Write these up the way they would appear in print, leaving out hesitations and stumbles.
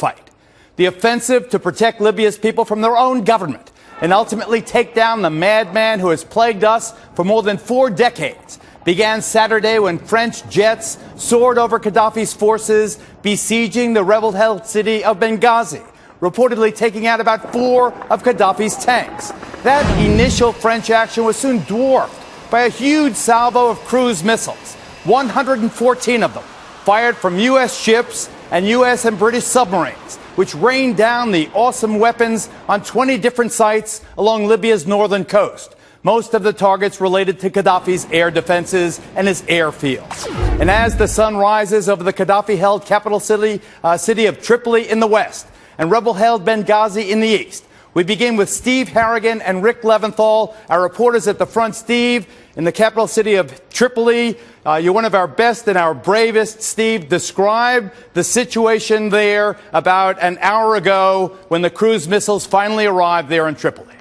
fight. The offensive to protect Libya's people from their own government and ultimately take down the madman who has plagued us for more than 4 decades began Saturday when French jets soared over Gaddafi's forces besieging the rebel-held city of Benghazi, reportedly taking out about 4 of Gaddafi's tanks. That initial French action was soon dwarfed by a huge salvo of cruise missiles, 114 of them, fired from U.S. ships and U.S. and British submarines, which rained down the awesome weapons on 20 different sites along Libya's northern coast. Most of the targets related to Gaddafi's air defenses and his airfields. And as the sun rises over the Gaddafi-held capital city of Tripoli in the west and rebel-held Benghazi in the east, we begin with Steve Harrigan and Rick Leventhal, our reporters at the front. Steve, in the capital city of Tripoli, you're one of our best and our bravest. Steve, describe the situation there about an hour ago when the cruise missiles finally arrived there in Tripoli.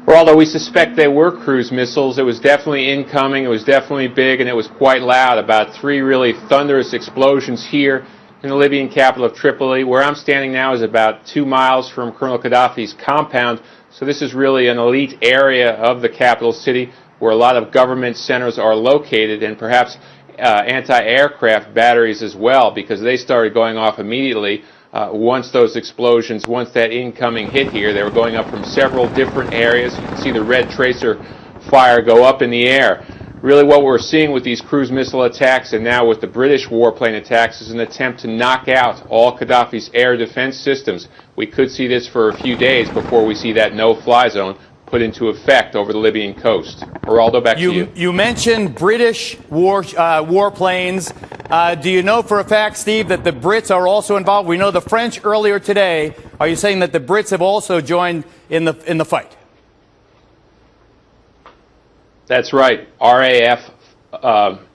Well, although we suspect they were cruise missiles, it was definitely incoming, it was definitely big, and it was quite loud. About 3 really thunderous explosions here in the Libyan capital of Tripoli. Where I'm standing now is about 2 miles from Colonel Gaddafi's compound, so this is really an elite area of the capital city where a lot of government centers are located, and perhaps anti-aircraft batteries as well, because they started going off immediately once those explosions, once that incoming hit here. They were going up from several different areas. You can see the red tracer fire go up in the air. Really what we're seeing with these cruise missile attacks and now with the British warplane attacks is an attempt to knock out all Gaddafi's air defense systems. We could see this for a few days before we see that no-fly zone put into effect over the Libyan coast. Geraldo, back to you. You mentioned British warplanes. Do you know for a fact, Steve, that the Brits are also involved? We know the French earlier today. Are you saying that the Brits have also joined in the fight? That's right. RAF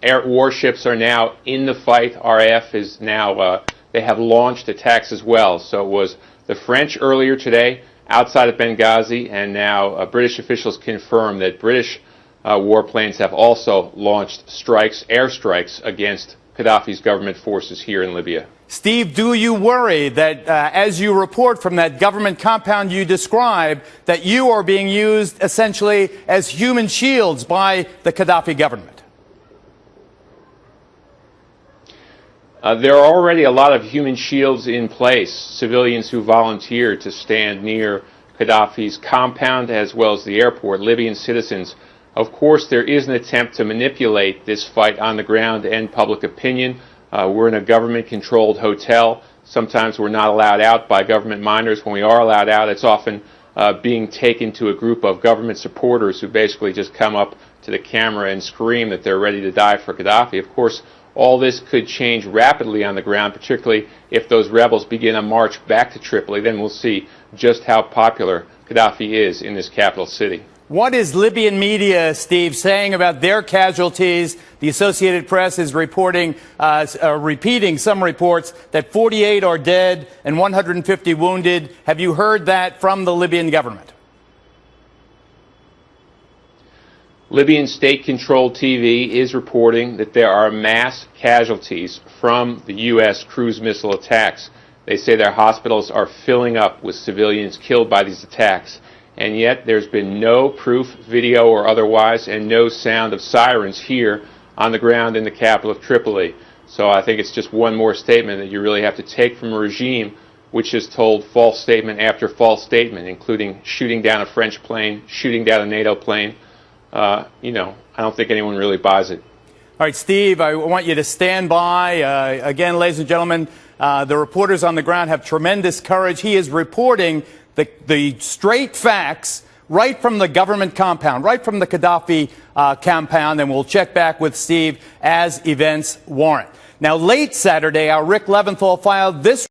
air warships are now in the fight. RAF is now, they have launched attacks as well. So it was the French earlier today outside of Benghazi, and now British officials confirm that British warplanes have also launched strikes, airstrikes, against Gaddafi's government forces here in Libya. Steve, do you worry that as you report from that government compound you described, that you are being used essentially as human shields by the Gaddafi government? There are already a lot of human shields in place, civilians who volunteer to stand near Gaddafi's compound as well as the airport, Libyan citizens. Of course, there is an attempt to manipulate this fight on the ground and public opinion. We're in a government-controlled hotel. Sometimes we're not allowed out by government minors. When we are allowed out, it's often being taken to a group of government supporters who basically just come up to the camera and scream that they're ready to die for Gaddafi. Of course, all this could change rapidly on the ground, particularly if those rebels begin a march back to Tripoli. Then we'll see just how popular Gaddafi is in this capital city. What is Libyan media, Steve, saying about their casualties? The Associated Press is reporting, repeating some reports that 48 are dead and 150 wounded. Have you heard that from the Libyan government? Libyan state-controlled TV is reporting that there are mass casualties from the U.S. cruise missile attacks. They say their hospitals are filling up with civilians killed by these attacks. And yet there's been no proof, video or otherwise, and no sound of sirens here on the ground in the capital of Tripoli. So I think it's just one more statement that you really have to take from a regime which has told false statement after false statement, including shooting down a French plane, shooting down a NATO plane. I don't think anyone really buys it. All right, Steve, I want you to stand by. Again, ladies and gentlemen, the reporters on the ground have tremendous courage. He is reporting the straight facts right from the government compound, right from the Gaddafi compound, and we'll check back with Steve as events warrant. Now, late Saturday, our Rick Leventhal filed this